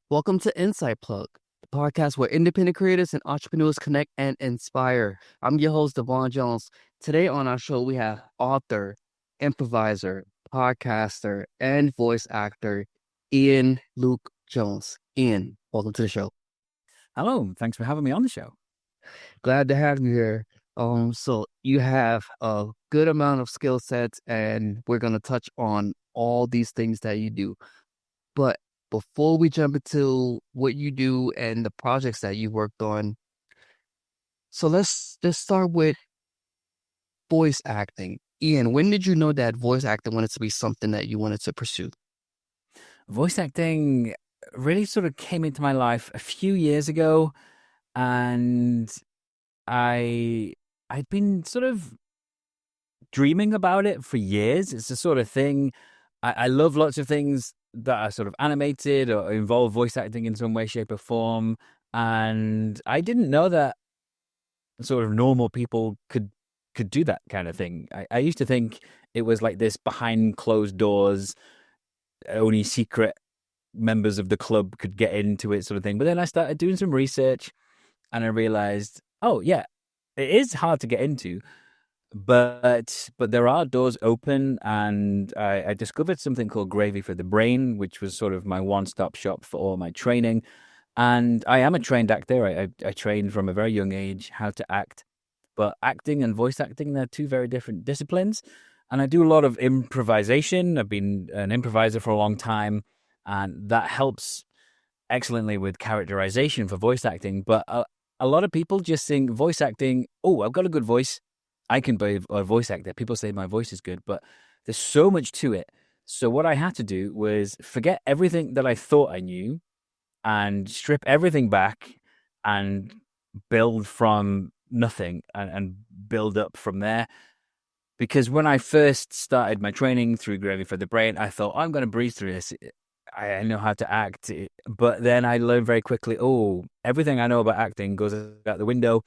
Welcome to Insight Plug, the podcast where independent creators and entrepreneurs connect and inspire. I'm your host, Devon Jones. Today on our show, we have author, improviser, podcaster, and voice actor, Iain Luke Jones. Ian, welcome to the show. Hello, thanks for having me on the show. Glad to have you here. So you have a good amount of skill sets, and we're going to touch on all these things that you do. But before we jump into what you do and the projects that you worked on, so let's start with voice acting. Ian, when did you know that voice acting wanted to be something that you wanted to pursue? Voice acting really sort of came into my life a few years ago, and I I'd been sort of dreaming about it for years. It's the sort of thing I love lots of things that are sort of animated or involve voice acting in some way, shape, or form. And I didn't know that sort of normal people could do that kind of thing. I used to think it was like this behind closed doors, only secret members of the club could get into it sort of thing. But then I started doing some research and I realized, oh yeah, it is hard to get into, but there are doors open, and I discovered something called Gravy for the Brain, which was sort of my one-stop shop for all my training. And I am a trained actor. I trained from a very young age how to act, but acting and voice acting, they're two very different disciplines. And I do a lot of improvisation. I've been an improviser for a long time, and that helps excellently with characterization for voice acting. But a lot of people just think voice acting, oh, I've got a good voice. I can be a voice actor. People say my voice is good, but there's so much to it. So what I had to do was forget everything that I thought I knew and strip everything back and build from nothing and build up from there. Because when I first started my training through Gravy for the Brain, I thought, I'm going to breeze through this. I know how to act. But then I learned very quickly, oh, everything I know about acting goes out the window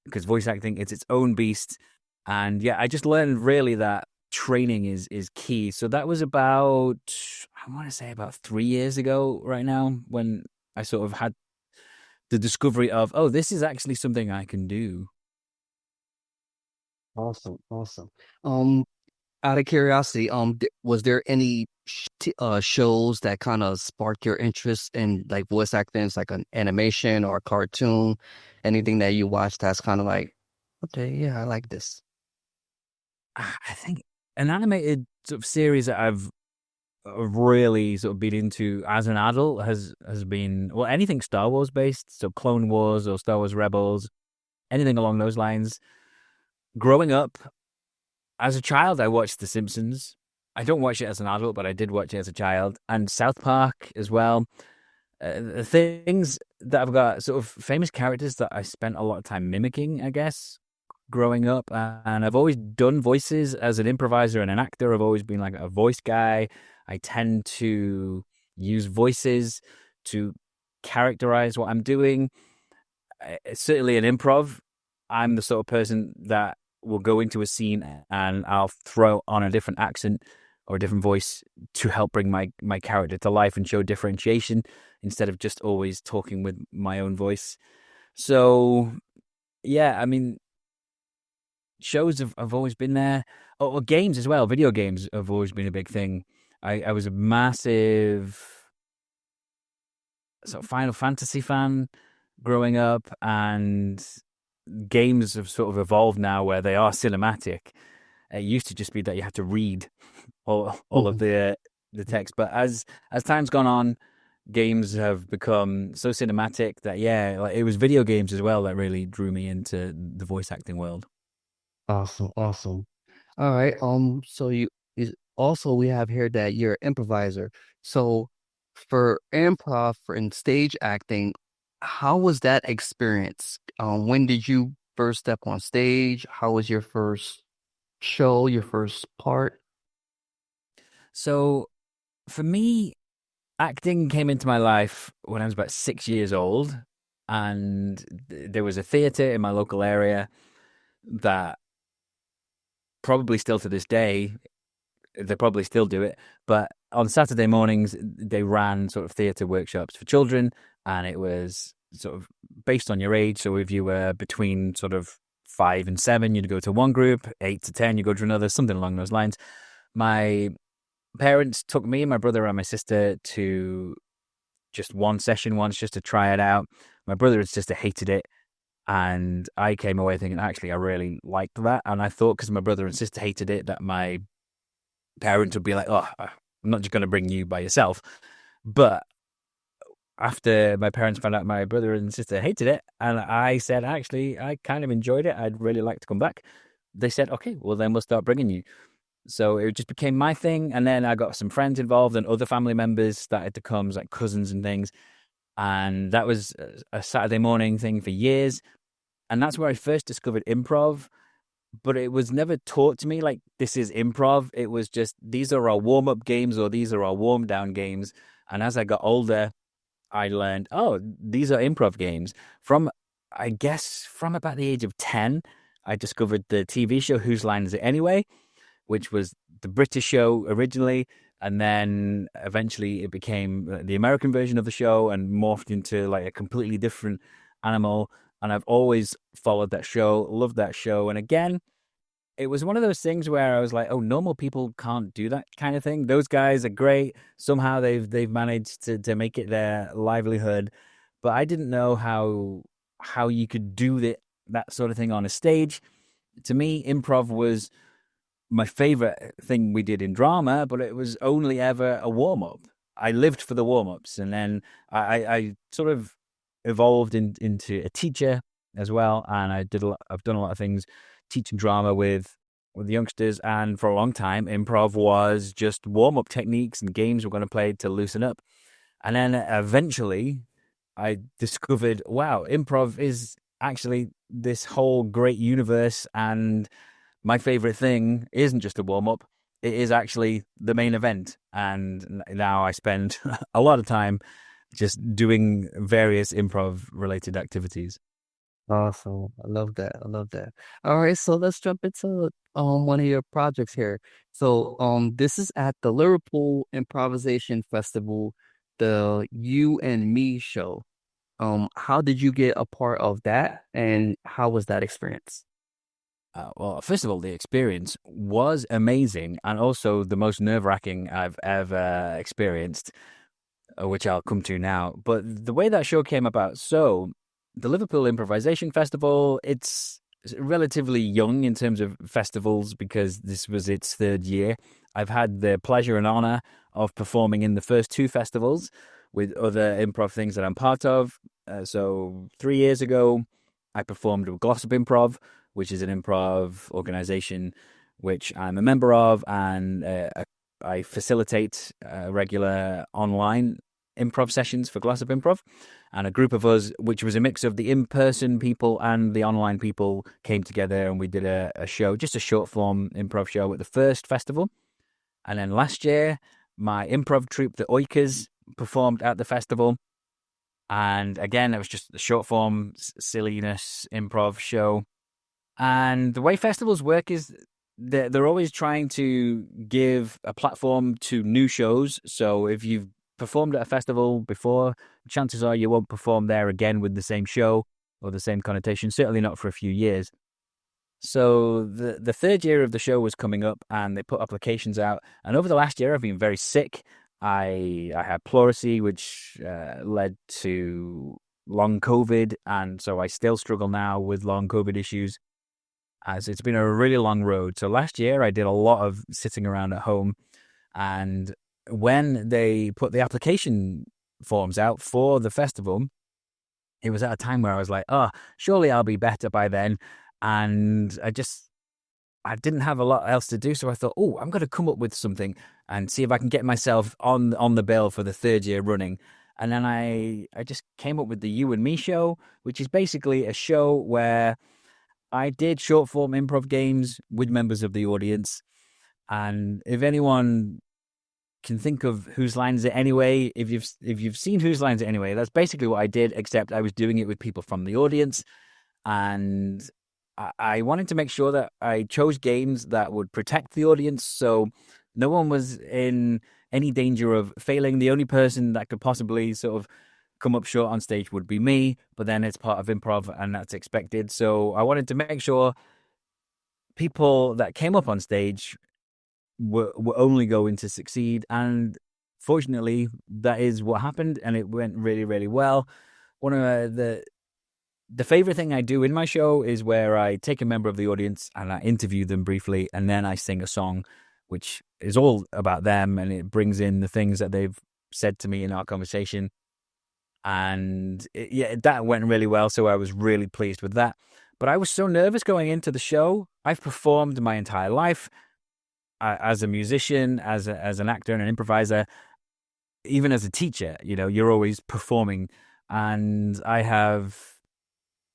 because voice acting is its own beast. And yeah, I just learned really that training is key. So that was about, I want to say about 3 years ago right now, when I sort of had the discovery of, oh, this is actually something I can do. Awesome, awesome. Um, Out of curiosity, was there any shows that kind of sparked your interest in like voice acting, it's like an animation or a cartoon, anything that you watched that's kind of like, okay, yeah, I like this. I think an animated sort of series that I've really sort of been into as an adult has been, well, anything Star Wars based, so Clone Wars or Star Wars Rebels, anything along those lines. Growing up as a child, I watched The Simpsons. I don't watch it as an adult, but I did watch it as a child, and South Park as well. The things that I've got sort of famous characters that I spent a lot of time mimicking, I guess, growing up. And I've always done voices as an improviser and an actor. I've always been like a voice guy. I tend to use voices to characterize what I'm doing. Certainly in improv, I'm the sort of person that will go into a scene and I'll throw on a different accent or a different voice to help bring my character to life and show differentiation instead of just always talking with my own voice. So yeah, I mean, shows have always been there. Or games as well. Video games have always been a big thing. I was a massive sort of Final Fantasy fan growing up, and games have sort of evolved now where they are cinematic. It used to just be that you had to read all of Mhm. the text, but as time's gone on, games have become so cinematic that yeah, like it was video games as well that really drew me into the voice acting world. Awesome, awesome. All right. So also we have here that you're an improviser. So for improv for in stage acting, how was that experience? When did you first step on stage? How was your first show, your first part? So for me, acting came into my life when I was about 6 years old, and there was a theater in my local area that probably still to this day they probably still do it, but on Saturday mornings, they ran sort of theatre workshops for children, and it was sort of based on your age. So if you were between sort of 5 and 7, you'd go to one group, 8 to 10, you go to another, something along those lines. My parents took me, my brother, and my sister to just one session once just to try it out. My brother and sister hated it. And I came away thinking, actually, I really liked that. And I thought because my brother and sister hated it, that my parents would be like, oh, I'm not just going to bring you by yourself. But after my parents found out my brother and sister hated it, and I said, actually, I kind of enjoyed it, I'd really like to come back. They said, okay, well, then we'll start bringing you. So it just became my thing. And then I got some friends involved, and other family members started to come, like cousins and things. And that was a Saturday morning thing for years. And that's where I first discovered improv. But it was never taught to me like this is improv. It was just these are our warm up games or these are our warm down games. And as I got older, I learned, oh, these are improv games. I guess, from about the age of 10, I discovered the TV show Whose Line Is It Anyway, which was the British show originally. And then eventually it became the American version of the show and morphed into like a completely different animal. And I've always followed that show, loved that show. And again, it was one of those things where I was like, oh, normal people can't do that kind of thing. Those guys are great. Somehow they've managed to make it their livelihood. But I didn't know how you could do that sort of thing on a stage. To me, improv was my favorite thing we did in drama, but it was only ever a warm up. I lived for the warm ups, and then I sort of evolved into a teacher as well, and I've done a lot of things teaching drama with the youngsters, and for a long time, improv was just warm up techniques and games we're going to play to loosen up, and then eventually, I discovered, wow, improv is actually this whole great universe, and my favorite thing isn't just a warm up. It is actually the main event. And now I spend a lot of time just doing various improv related activities. Awesome. I love that. I love that. All right, so let's jump into one of your projects here. So this is at the Liverpool Improvisation Festival, the You and Me show. How did you get a part of that and how was that experience? Well, first of all, the experience was amazing and also the most nerve wracking I've ever experienced, which I'll come to now. But the way that show came about, so the Liverpool Improvisation Festival, it's relatively young in terms of festivals because this was its third year. I've had the pleasure and honor of performing in the first two festivals with other improv things that I'm part of. So 3 years ago, I performed with Glossop Improv, which is an improv organization which I'm a member of, and I facilitate regular online improv sessions for Glossop Improv. And a group of us, which was a mix of the in-person people and the online people, came together and we did a show, just a short form improv show at the first festival. And then last year, my improv troupe, the Oikers, performed at the festival. And again, it was just a short form silliness improv show. And the way festivals work is they're always trying to give a platform to new shows. So if you've performed at a festival before, chances are you won't perform there again with the same show or the same connotation, certainly not for a few years. So the third year of the show was coming up and they put applications out. And over the last year, I've been very sick. I had pleurisy, which led to long COVID. And so I still struggle now with long COVID issues, as it's been a really long road. So last year I did a lot of sitting around at home, and when they put the application forms out for the festival, it was at a time where I was like, oh, surely I'll be better by then. And I didn't have a lot else to do. So I thought, oh, I'm going to come up with something and see if I can get myself on the bill for the third year running. And then I just came up with the You and Me show, which is basically a show where I did short form improv games with members of the audience. And if anyone can think of Whose Line Is It Anyway, if you've seen Whose Line Is It Anyway, that's basically what I did, except I was doing it with people from the audience. And I wanted to make sure that I chose games that would protect the audience. So no one was in any danger of failing. The only person that could possibly sort of come up short on stage would be me, but then it's part of improv and that's expected. So I wanted to make sure people that came up on stage were only going to succeed. And fortunately, that is what happened, and it went really, really well. One of the favorite thing I do in my show is where I take a member of the audience and I interview them briefly, and then I sing a song, which is all about them, and it brings in the things that they've said to me in our conversation. And yeah, that went really well. So I was really pleased with that. But I was so nervous going into the show. I've performed my entire life as a musician, as an actor and an improviser, even as a teacher. You know, you're always performing, and I have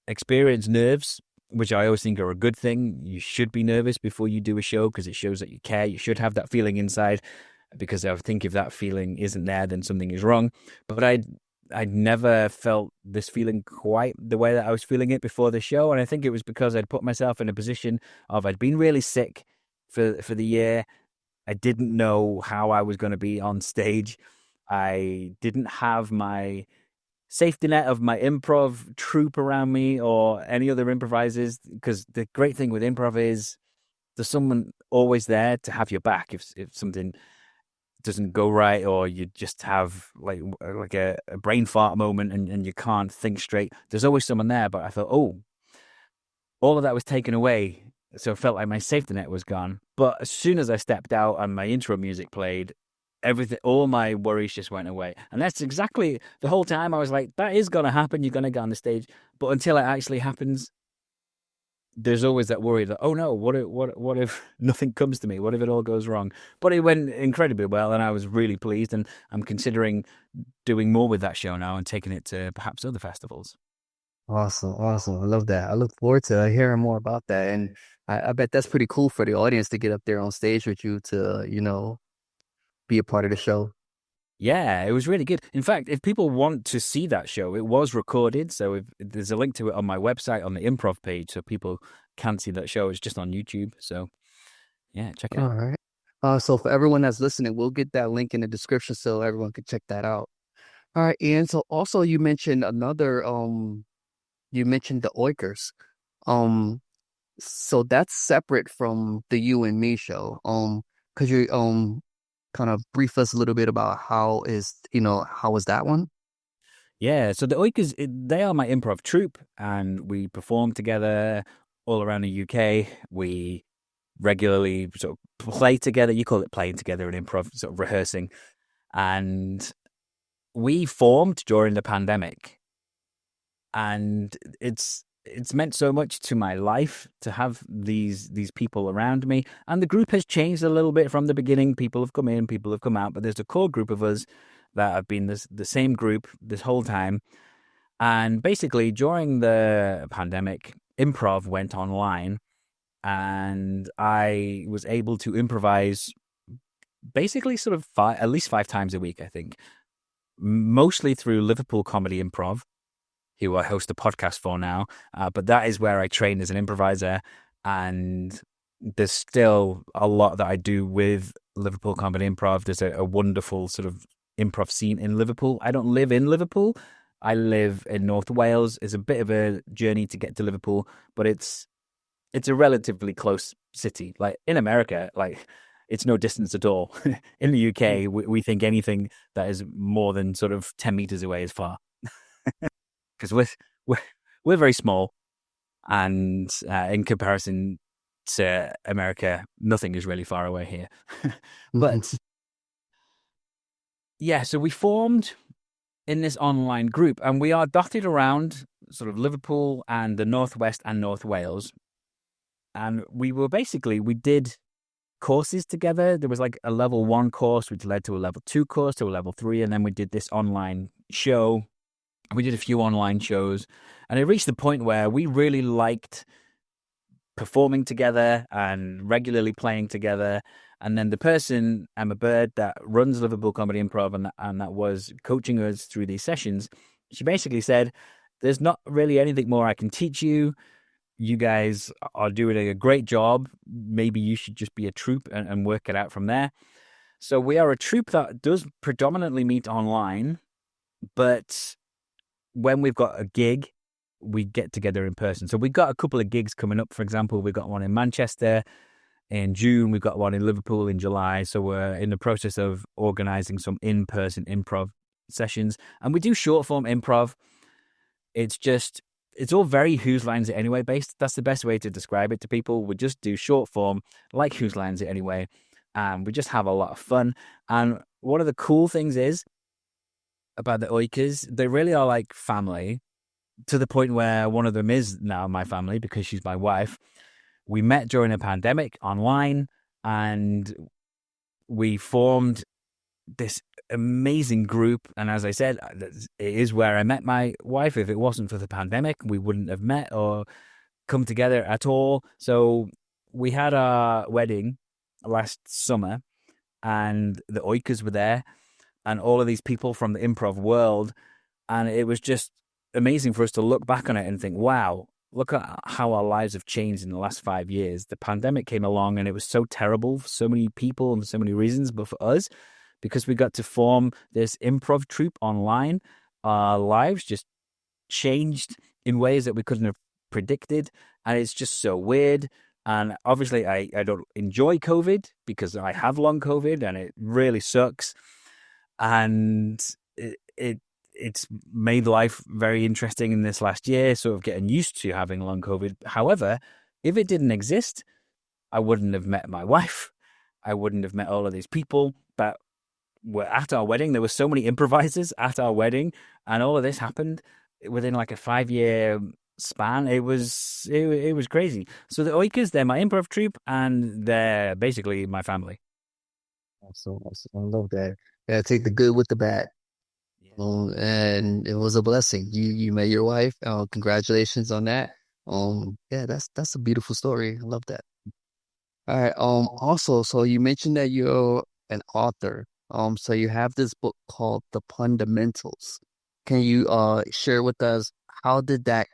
experienced nerves, which I always think are a good thing. You should be nervous before you do a show because it shows that you care. You should have that feeling inside, because I think if that feeling isn't there, then something is wrong. But I'd never felt this feeling quite the way that I was feeling it before the show. And I think it was because I'd put myself in a position of, I'd been really sick for the year. I didn't know how I was going to be on stage. I didn't have my safety net of my improv troupe around me or any other improvisers, because the great thing with improv is there's someone always there to have your back if something doesn't go right, or you just have like a brain fart moment and you can't think straight. There's always someone there. But I thought, oh, all of that was taken away, so it felt like my safety net was gone. But as soon as I stepped out and my intro music played, everything, all my worries just went away. And that's exactly the whole time I was like, that is going to happen. You're going to get on the stage. But until it actually happens, there's always that worry that, oh no, what if nothing comes to me? What if it all goes wrong? But it went incredibly well, and I was really pleased, and I'm considering doing more with that show now and taking it to perhaps other festivals. Awesome, awesome. I love that. I look forward to hearing more about that. And I bet that's pretty cool for the audience to get up there on stage with you to, be a part of the show. Yeah, it was really good. In fact, if people want to see that show, it was recorded. So there's a link to it on my website on the improv page, so people can see that show. It's just on YouTube. So yeah, check it All out. right. So for everyone that's listening, we'll get that link in the description so everyone can check that out. All right, Ian. So also you mentioned you mentioned the Oikers. Um, so that's separate from the You and Me show. Could you kind of brief us a little bit about how is that one? Yeah, so the Oikers, they are my improv troupe, and we perform together all around the UK. We regularly sort of play together. You call it playing together in improv, sort of rehearsing. And we formed during the pandemic, and it's meant so much to my life to have these people around me. And the group has changed a little bit from the beginning. People have come in, people have come out, but there's a core group of us that have been the same group this whole time. And basically, during the pandemic, improv went online, and I was able to improvise basically sort of at least 5 times a week, I think, mostly through Liverpool Comedy Improv, who I host a podcast for now. But that is where I train as an improviser. And there's still a lot that I do with Liverpool Comedy Improv. There's a wonderful sort of improv scene in Liverpool. I don't live in Liverpool. I live in North Wales. It's a bit of a journey to get to Liverpool, but it's a relatively close city. Like in America, like it's no distance at all. In the Mm. UK, we think anything that is more than sort of 10 meters away is far, because we're we're very small, and in comparison to America, nothing is really far away here. But yeah, so we formed in this online group, and we are dotted around sort of Liverpool and the Northwest and North Wales. And we did courses together. There was like a level 1 course, which led to a level 2 course, to a level 3. And then we did this online show. We did a few online shows, and it reached the point where we really liked performing together and regularly playing together. And then the person, Emma Bird, that runs Liverpool Comedy Improv and that was coaching us through these sessions, she basically said, there's not really anything more I can teach you. You guys are doing a great job. Maybe you should just be a troupe and work it out from there. So we are a troupe that does predominantly meet online, but when we've got a gig, we get together in person. So we've got a couple of gigs coming up. For example, we've got one in Manchester in June. We've got one in Liverpool in July. So we're in the process of organizing some in-person improv sessions. And we do short form improv. It's just, it's all very Whose Lines It Anyway based. That's the best way to describe it to people. We just do short form like Whose Lines It Anyway. And we just have a lot of fun. And one of the cool things is about the Oikers, they really are like family, to the point where one of them is now my family because she's my wife. We met during a pandemic online, and we formed this amazing group. And as I said, it is where I met my wife. If it wasn't for the pandemic, we wouldn't have met or come together at all. So we had our wedding last summer, and the Oikers were there, and all of these people from the improv world. And it was just amazing for us to look back on it and think, wow, look at how our lives have changed in the last 5 years. The pandemic came along and it was so terrible for so many people and so many reasons. But for us, because we got to form this improv troupe online, our lives just changed in ways that we couldn't have predicted. And it's just so weird. And obviously, I don't enjoy COVID because I have long COVID and it really sucks. And it's made life very interesting in this last year, sort of getting used to having long COVID. However, if it didn't exist, I wouldn't have met my wife. I wouldn't have met all of these people that were at our wedding. There were so many improvisers at our wedding, and all of this happened within like a 5-year span. It was crazy. So the Oikers, they're my improv troupe, and they're basically my family. So I love that. Yeah, take the good with the bad. And it was a blessing. You met your wife. Congratulations on that. Yeah, that's a beautiful story. I love that. All right. Also, so you mentioned that you're an author. So you have this book called The Fundamentals. Can you share with us how did the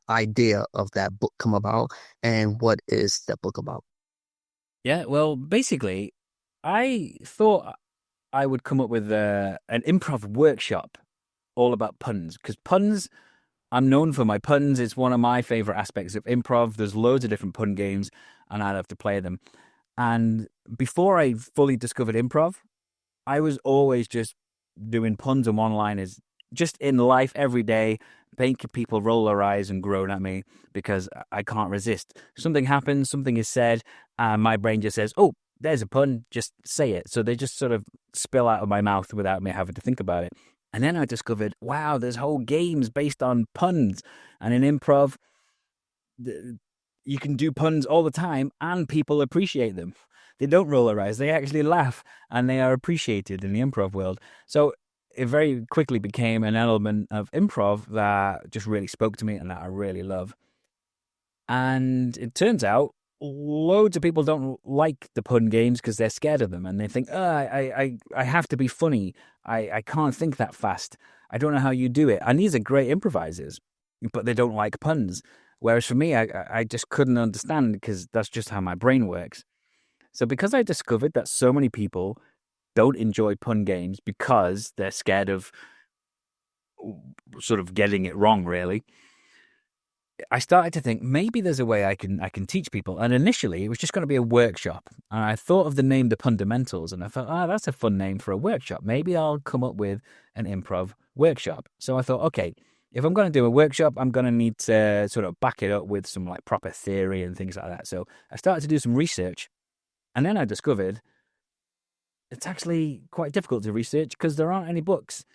idea of that book come about, and what is that book about? Yeah, well, basically, I thought I would come up with an improv workshop all about puns, because puns, I'm known for my puns. It's one of my favorite aspects of improv. There's loads of different pun games, and I love to play them. And before I fully discovered improv, I was always just doing puns and one-liners, just in life every day, making people roll their eyes and groan at me because I can't resist. Something happens, something is said, and my brain just says, "Oh, there's a pun, just say it." So they just sort of spill out of my mouth without me having to think about it. And then I discovered, wow, there's whole games based on puns. And in improv, you can do puns all the time and people appreciate them. They don't roll their eyes, they actually laugh, and they are appreciated in the improv world. So it very quickly became an element of improv that just really spoke to me and that I really love. And it turns out loads of people don't like the pun games because they're scared of them, and they think, I have to be funny. I can't think that fast. I don't know how you do it. And these are great improvisers, but they don't like puns. Whereas for me, I just couldn't understand because that's just how my brain works. So because I discovered that so many people don't enjoy pun games because they're scared of sort of getting it wrong, really, I started to think maybe there's a way I can teach people. And initially, it was just going to be a workshop. And I thought of the name The Fundamentals, and I thought, that's a fun name for a workshop. Maybe I'll come up with an improv workshop. So I thought, okay, if I'm going to do a workshop, I'm going to need to sort of back it up with some like proper theory and things like that. So I started to do some research, and then I discovered it's actually quite difficult to research because there aren't any books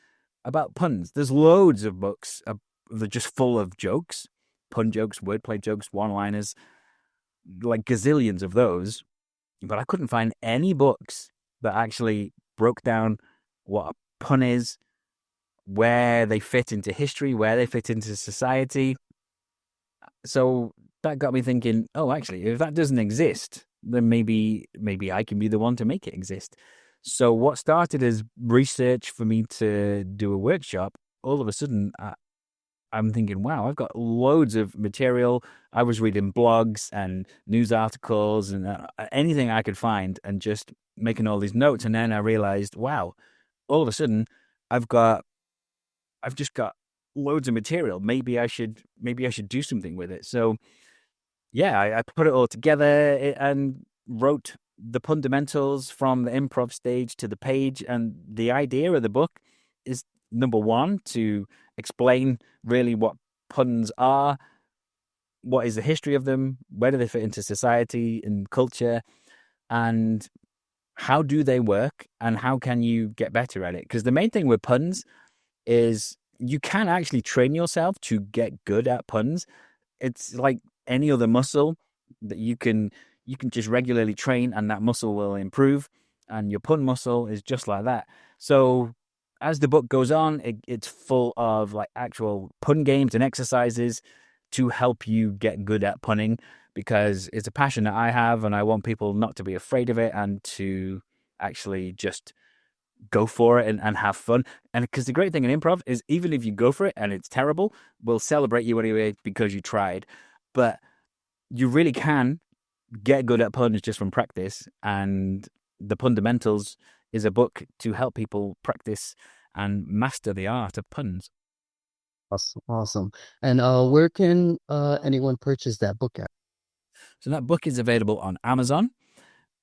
about puns. There's loads of books that are just full of jokes, pun jokes, wordplay jokes, one-liners, like gazillions of those. But I couldn't find any books that actually broke down what a pun is, where they fit into history, where they fit into society. So that got me thinking, oh, actually, if that doesn't exist, then maybe I can be the one to make it exist. So what started as research for me to do a workshop, all of a sudden, I'm thinking, wow, I've got loads of material. I was reading blogs and news articles and anything I could find, and just making all these notes, and then I realized, wow, all of a sudden I've got I've just got loads of material. Maybe I should do something with it. So yeah, I put it all together and wrote the fundamentals from the improv stage to the page. And the idea of the book is, number one, to explain really what puns are, what is the history of them, where do they fit into society and culture, and how do they work, and how can you get better at it? Because the main thing with puns is you can actually train yourself to get good at puns. It's like any other muscle that you can just regularly train, and that muscle will improve. And your pun muscle is just like that. So as the book goes on, it's full of like actual pun games and exercises to help you get good at punning, because it's a passion that I have, and I want people not to be afraid of it and to actually just go for it and have fun. And because the great thing in improv is, even if you go for it and it's terrible, we'll celebrate you anyway because you tried. But you really can get good at puns just from practice. And the fundamentals is a book to help people practice and master the art of puns. Awesome, awesome. And where can anyone purchase that book at? So that book is available on Amazon.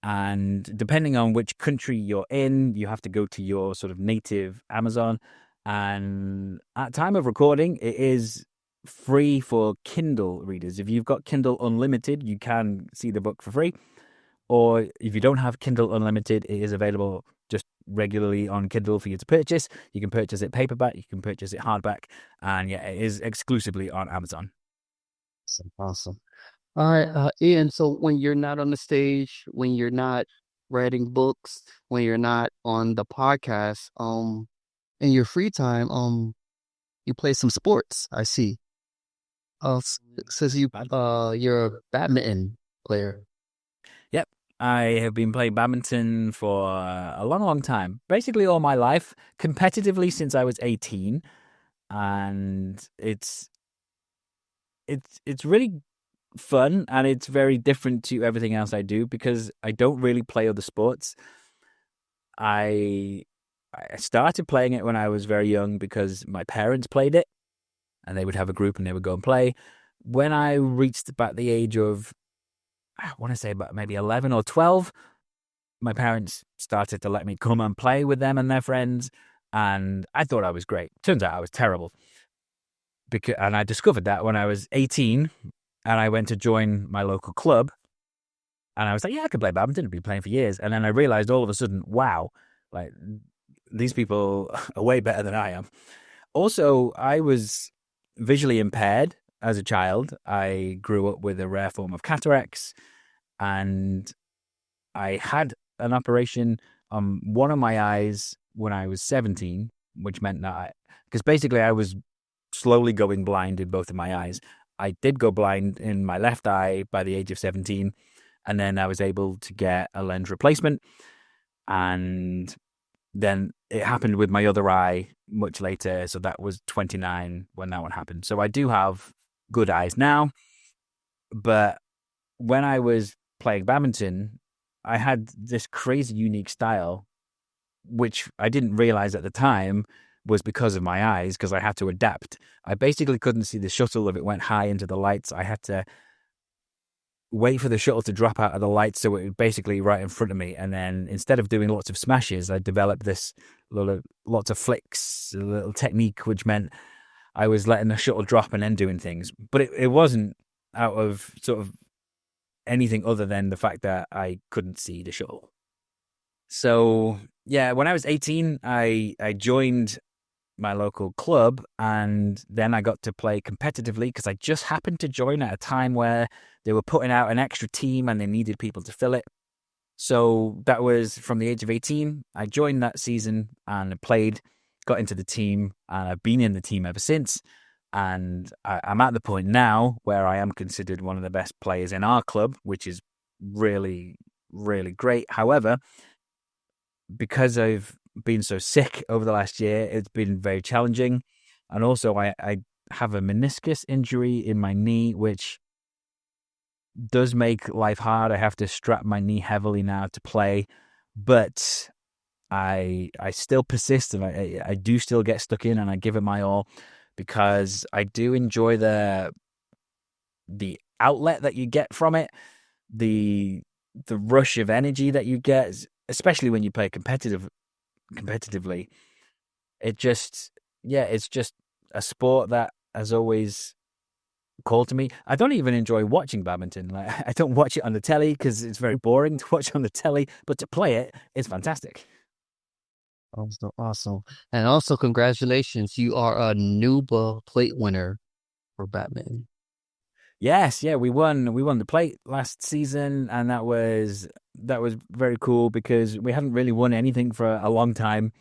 And depending on which country you're in, you have to go to your sort of native Amazon. And at time of recording, it is free for Kindle readers. If you've got Kindle Unlimited, you can see the book for free. Or if you don't have Kindle Unlimited, it is available just regularly on Kindle for you to purchase. You can purchase it paperback, you can purchase it hardback, and yeah, it is exclusively on Amazon. Awesome, awesome. All right, Ian, so when you're not on the stage, when you're not writing books, when you're not on the podcast, in your free time, you play some sports, I see. Says you're a badminton player. Yep, I have been playing badminton for a long, long time. Basically, all my life, competitively since I was 18, and it's really fun, and it's very different to everything else I do because I don't really play other sports. I I started playing it when I was very young because my parents played it, and they would have a group and they would go and play. When I reached about the age of, I want to say about maybe 11 or 12, my parents started to let me come and play with them and their friends, and I thought I was great. Turns out I was terrible. And I discovered that when I was 18, and I went to join my local club, and I was like, yeah, I could play badminton. I've been playing for years. And then I realized all of a sudden, wow, like these people are way better than I am. Also, I was visually impaired as a child. I grew up with a rare form of cataracts, and I had an operation on one of my eyes when I was 17, which meant that because basically I was slowly going blind in both of my eyes. I did go blind in my left eye by the age of 17, and then I was able to get a lens replacement. And then it happened with my other eye much later. So that was 29 when that one happened. So I do have good eyes now. But when I was playing badminton, I had this crazy unique style, which I didn't realize at the time was because of my eyes, because I had to adapt. I basically couldn't see the shuttle if it went high into the lights. I had to wait for the shuttle to drop out of the lights so it was basically right in front of me. And then instead of doing lots of smashes, I developed this lots of flicks, a little technique, which meant I was letting the shuttle drop and then doing things. But it wasn't out of sort of anything other than the fact that I couldn't see the shuttle. So yeah, when I was 18, I joined my local club, and then I got to play competitively because I just happened to join at a time where they were putting out an extra team and they needed people to fill it. So that was from the age of 18. I joined that season and played, got into the team, and I've been in the team ever since. And I'm at the point now where I am considered one of the best players in our club, which is really, really great. However, because I've been so sick over the last year, it's been very challenging. And also I have a meniscus injury in my knee, which does make life hard. I have to strap my knee heavily now to play. but I still persist, and I do still get stuck in, and I give it my all because I do enjoy the outlet that you get from it, the rush of energy that you get, especially when you play competitively. It just, yeah, it's just a sport that has always called to me. I don't even enjoy watching badminton. Like, I don't watch it on the telly because it's very boring to watch on the telly, but to play it is fantastic. Awesome, awesome. And also, congratulations. You are a Nuba plate winner for Batman. Yes, yeah, we won the plate last season, and that was very cool because we hadn't really won anything for a long time,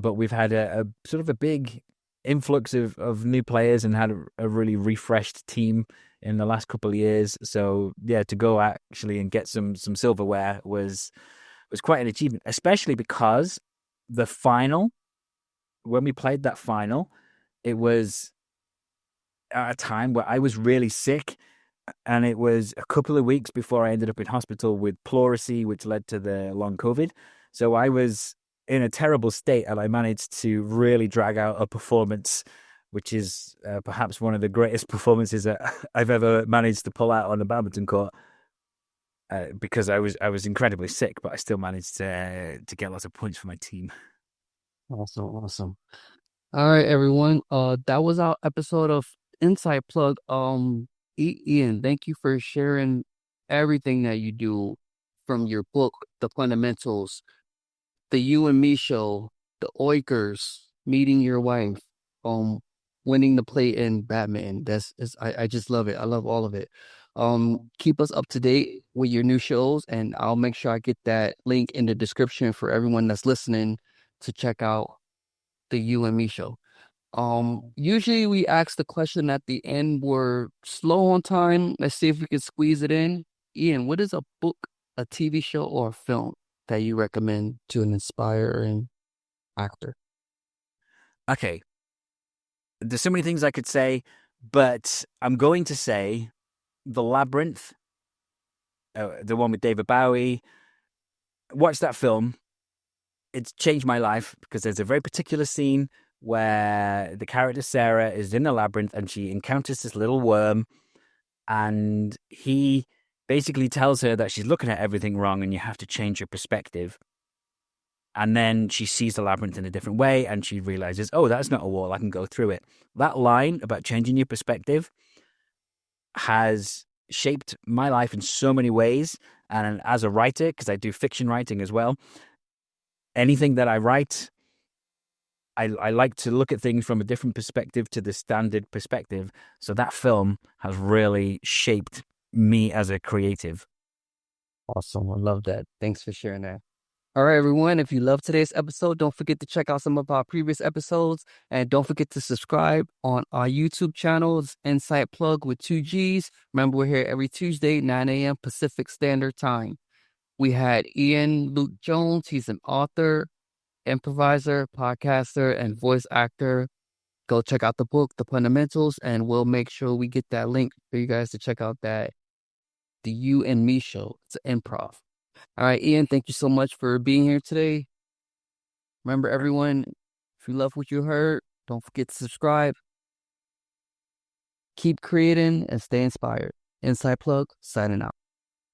but we've had a sort of a big influx of new players and had a really refreshed team in the last couple of years. So yeah, to go actually and get some silverware was quite an achievement, especially because the final, when we played that final, it was at a time where I was really sick, and it was a couple of weeks before I ended up in hospital with pleurisy, which led to the long COVID. So I was in a terrible state, and I managed to really drag out a performance, which is perhaps one of the greatest performances that I've ever managed to pull out on a badminton court. Because I was incredibly sick, but I still managed to get lots of points for my team. Awesome, awesome. All right, everyone. That was our episode of Inside Plug. Ian, thank you for sharing everything that you do, from your book, The Fundamentals, the You and Me show, the Oikers, meeting your wife, um, winning the plate in Batman. I just love it. I love all of it. Keep us up to date with your new shows, and I'll make sure I get that link in the description for everyone that's listening to check out the You and Me show. Usually we ask the question at the end. We're slow on time. Let's see if we can squeeze it in. Ian, what is a book, a TV show, or a film that you recommend to an inspiring actor? Okay, there's so many things I could say, but I'm going to say The Labyrinth, the one with David Bowie. Watch that film. It's changed my life because there's a very particular scene where the character Sarah is in the labyrinth and she encounters this little worm, and he basically tells her that she's looking at everything wrong and you have to change your perspective. And then she sees the labyrinth in a different way and she realizes, oh, that's not a wall. I can go through it. That line about changing your perspective has shaped my life in so many ways. And as a writer, because I do fiction writing as well, anything that I write, I like to look at things from a different perspective to the standard perspective. So that film has really shaped me as a creative. Awesome. I love that. Thanks for sharing that. All right, everyone. If you love today's episode, don't forget to check out some of our previous episodes. And don't forget to subscribe on our YouTube channels, Insight Plug with 2 Gs. Remember, we're here every Tuesday, 9 a.m. Pacific Standard Time. We had Iain Luke Jones. He's an author, improviser, podcaster, and voice actor. Go check out the book, The Fundamentals, and we'll make sure we get that link for you guys to check out the You and Me show. It's an improv. All right, Ian, thank you so much for being here today. Remember, everyone, if you love what you heard, don't forget to subscribe. Keep creating and stay inspired. Inside Plug, signing out.